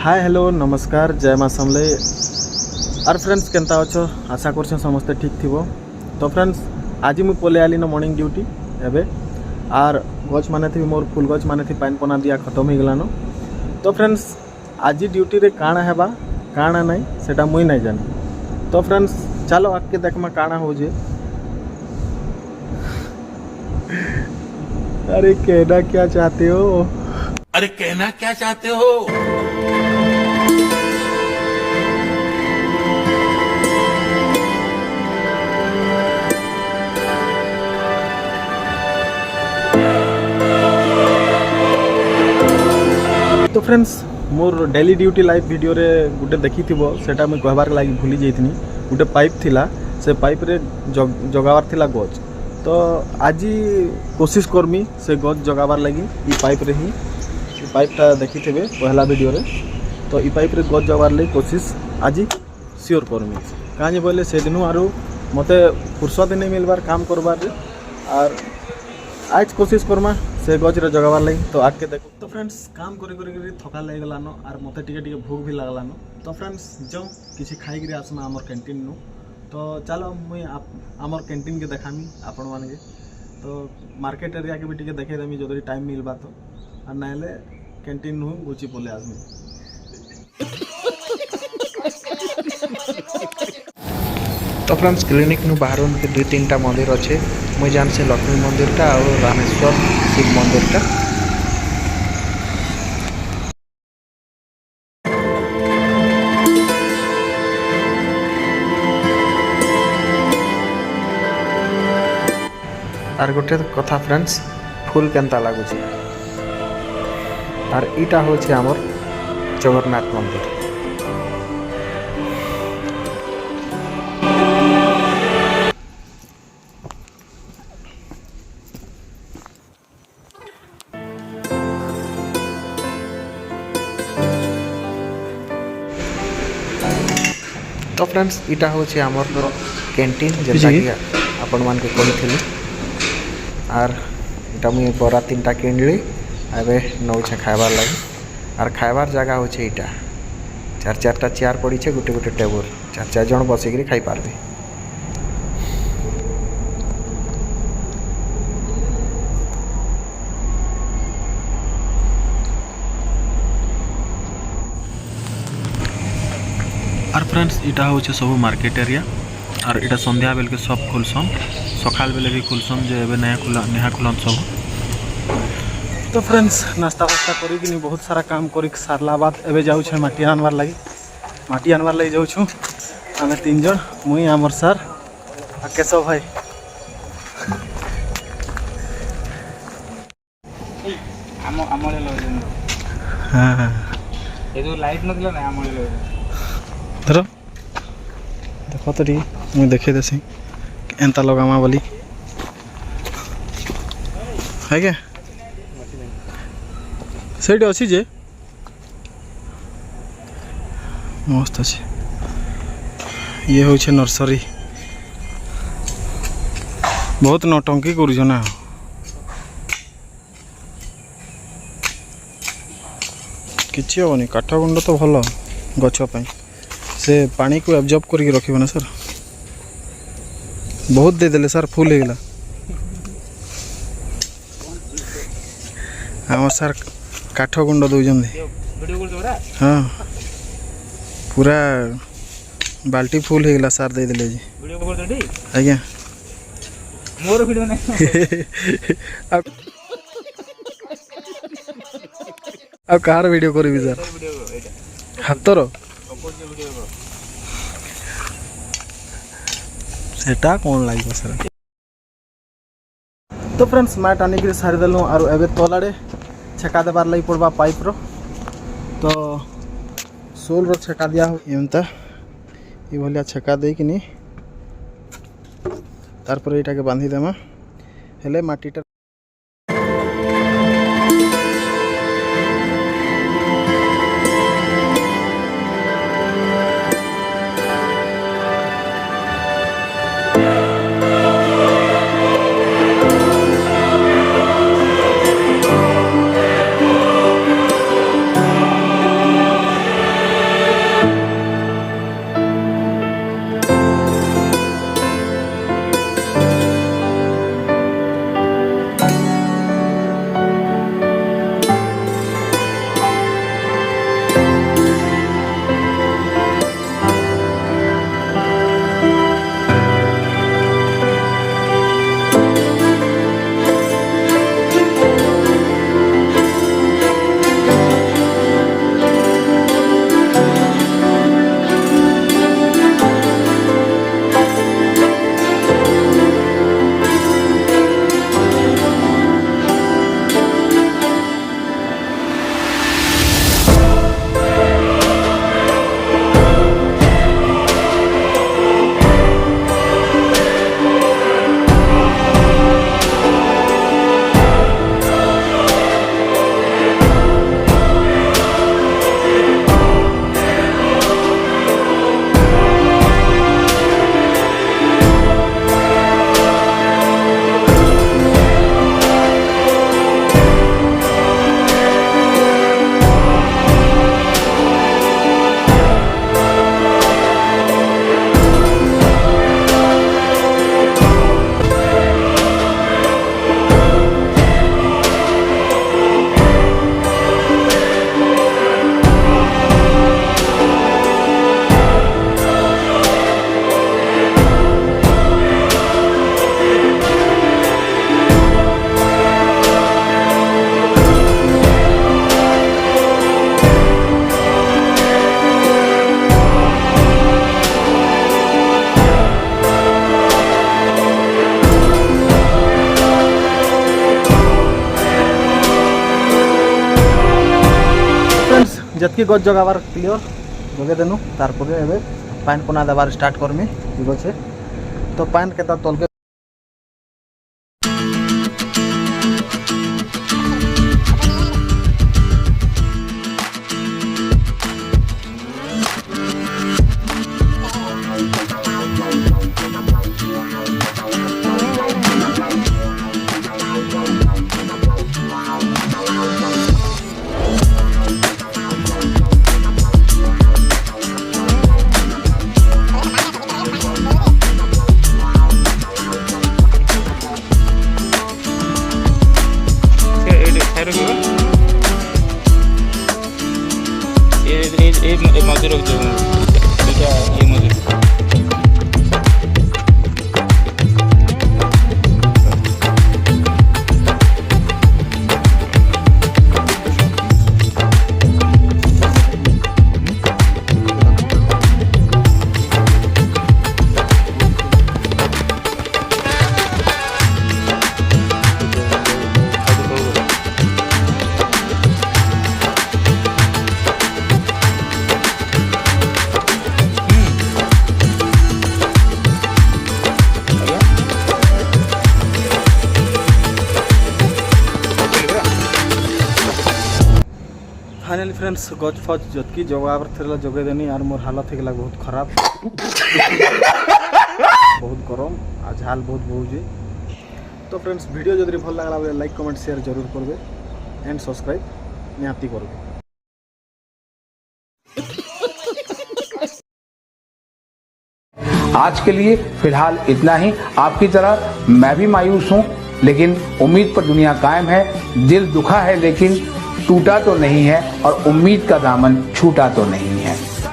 Hi hello नमस्कार जय माँ समले आर फ्रेंड्स केनता अच्छो आशा कर समस्ते ठीक थी। तो फ्रेंड्स आज मुझे पलि आली न मॉर्निंग ड्यूटी एवं आर गच माने थी मोर फुल गच माने थी पानी पना दिया खत्म हो गलान। तो फ्रेंड्स आज ड्यूटी रे काଣା हेबा काଣା नहीं सेटा मुई नहीं जानी। तो फ्रेंड्स चलो आके देखमा काଣା हो जे। अरे कहना क्या चाहते हो? अरे कहना क्या चाहते हो? तो फ्रेंड्स मोर डेली ड्यूटी लाइव वीडियो रे गुटे देखी थी सेटा मुझे कहबार लगी भूली जाइथिनी। गुटे पाइप थिला से पाइप रे जगावार थिला गच। तो आज कोशिश करमी से गच जगावार लगी ई पाइप रे ही पाइपटा देखी थे पहला वीडियो रे। तो ई पाइप रे गच जगावार लगी कोशिश आज सियोर करमी कहीं बोले से दिन आरु मते फुर्सत नहीं मिलबार काम करबार रे आर आज कोशिश करमा से गच रे जगावार लगी। तो आज के देखो तो फ्रेंड्स काम करी थका लग गलान आर मते टिके भूख भी लगलान। तो फ्रेंड्स जाऊँ किसी खाई आसमा आमर कैंटीन नु। तो चलो मुई आमर कैंटीन के देखामी आपण मान के। तो मार्केट एरिया के भी टिके देखेदेमी जदि टाइम मिलबा तो आर ना कैंटीन नु गुची पले आसमी। तो फ्रेंड्स क्लिनिक नु बाहर के 2-3टा मंदिर अच्छे मुझे जान से लक्ष्मी मंदिरटा और रामेश्वर शिव मंदिरटा। आर गोटे कथा फ्रेंड्स फुल केनता लगुच आर इटा होचे हमर जगन्नाथ मंदिर। तो फ्रेंड्स इटा होचे हमर कैंटीन जेटा कि आपण मान के कहिथिली आर इटा मुई बरा 3टा किनली एबे नौछे खाइबार लगी आर खाइबार जगह होचे इटा 4-4टा चेयर पड़ी छे गुटे गुटे टेबल 4-4 जन बसिकरी खाई पारबे। आर फ्रेंड्स इटा होचे सब मार्केट एरिया और इटा संध्या बेल के सब खुलसन सकाल बेले भी खुलसन जो एबे नया खुलन सब। तो फ्रेंड्स नाश्ता वास्ता करी बहुत सारा काम करी सारला बाद एबे जाऊ छे माटी आनवार लगी जाऊ छु आमे 3 जन मुई आमर सर आ केशव भाई। हां हां ए जो लाइट नथिला ना आमले धर देख तो टी मुझे देखे देसी एंता लगामा बोली है क्या सेठ अच्छी जे मस्त अच्छे। ये हूँ नर्सरी बहुत नौटंकी कर ना किसी हेनी काठ गुंड तो भल गछपाई से पानी को एब्जॉर्ब करके रखिबो ना सर। बहुत दे देले सर फुल हो गला आम सर काठ गुंड दौजन। हाँ पूरा बाल्टी फुल हो गला सर दे देले जी आज्ञा मोर वीडियो नहीं आ कार वीडियो करबी सर हातर सेटा कौन लगे सर। तो फ्रेंड्स मैट आनिक सारीदेलु और एबे तलाड़े छेका देबार लगी पड़वा पाइप रो। तो सोल रो छेका दिया एमता ये भलिया छेका देकिनी तारपर एटा के बांधी देमा हेले माटीटा ଯେତିକି ଗଛ ଜଗାବାର କ୍ଲିଅର ଜଗେଇ ଦେନୁ ତାରପରେ ଏବେ ପାଣି ପନା ଦେବାର ଷ୍ଟାର୍ଟ କରମି ଠିକ୍ ଅଛେ ତ ପାଣି କେତେ ତଲକେ मजदूर ये मजदूर फाइनाली फ्रेंड्स गच फच जतकी जगावर थिला जगै देनी यार मोर हालत हेगला बहुत खराब बहुत गरम आ झाल बहुत बहुजे तो फ्रेंड्स वीडियो जदि भल लागला बेले लाइक कमेंट शेयर जरूर करबे एंड सब्सक्राइब निहाती करबे। आज के लिए फिलहाल इतना ही। आपकी तरह मैं भी मायूस हूँ, लेकिन उम्मीद पर दुनिया कायम है। दिल दुखा है लेकिन टूटा तो नहीं है और उम्मीद का दामन छूटा तो नहीं है।